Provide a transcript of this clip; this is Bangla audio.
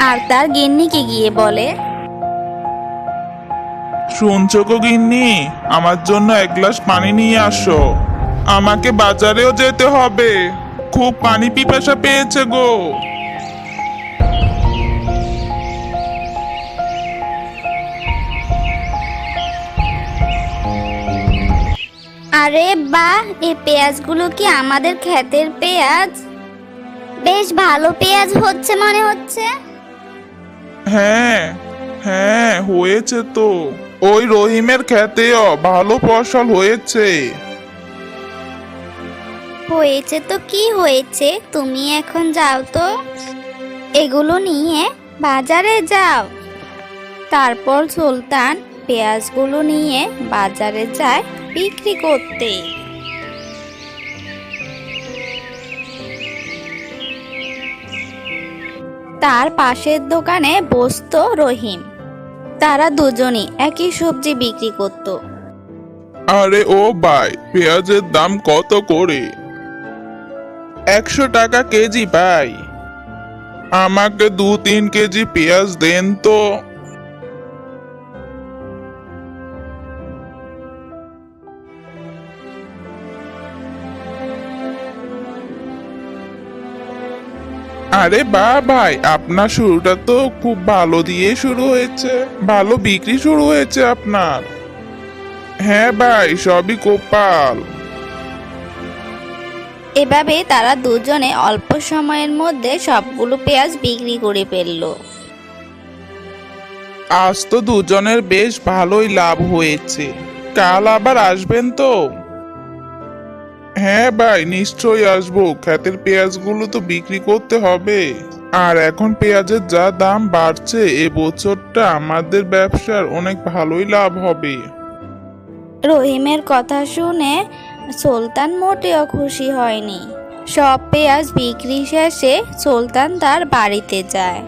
আর তার গিন্নিকে গিয়ে বলে, শুনছো গো গিন্নি, আমার জন্য এক গ্লাস পানি নিয়ে আসো। আমাকে বাজারেও যেতে হবে, খুব পানি পিপাসা পেয়েছে গো। আরে বাহ, এই পেঁয়াজগুলো কি আমাদের ক্ষেতের পেঁয়াজ? বেশ ভালো পেঁয়াজ হচ্ছে মনে হচ্ছে। হ্যাঁ হ্যাঁ, হয়েছে তো। ওই রহিমের ক্ষেতেও ভালো ফসল হয়েছে। হয়েছে তো কি হয়েছে, তুমি এখন যাও তো, এগুলো নিয়ে বাজারে যাও। তারপর সুলতান পেঁয়াজগুলো নিয়ে বাজারে যায় বিক্রি করতে। তার পাশের দোকানে বসতো রহিম। তারা দুজনই একই সবজি বিক্রি করত। আরে ও ভাই, পেঁয়াজের দাম কত করে? 100 টাকা কেজি ভাই। আমাকে 2-3 কেজি পেঁয়াজ দেন তো। আরে বাহ ভাই, আপনার শুরুটা তো খুব ভালো দিয়ে শুরু হয়েছে, ভালো বিক্রি শুরু হয়েছে আপনার। হ্যাঁ ভাই, সবই কপাল। এভাবে তারা দুজনে অল্প সময়ের মধ্যে সবগুলো পেঁয়াজ বিক্রি করে ফেলল। আজ তো দুজনের বেশ ভালোই লাভ হয়েছে। কাল আবার আসবেন তো? হ্যাঁ ভাই, নিশ্চয়ই আসবো। ক্ষেতের পেঁয়াজগুলো তো বিক্রি করতে হবে। আর এখন পেঁয়াজের যা দাম বাড়ছে, এ বছরটা আমাদের ব্যবসার অনেক ভালোই লাভ হবে। রহিমের কথা শুনে সুলতান মোটেও খুশি হয়নি। সব পেঁয়াজ বিক্রি শেষে সুলতান তার বাড়িতে যায়।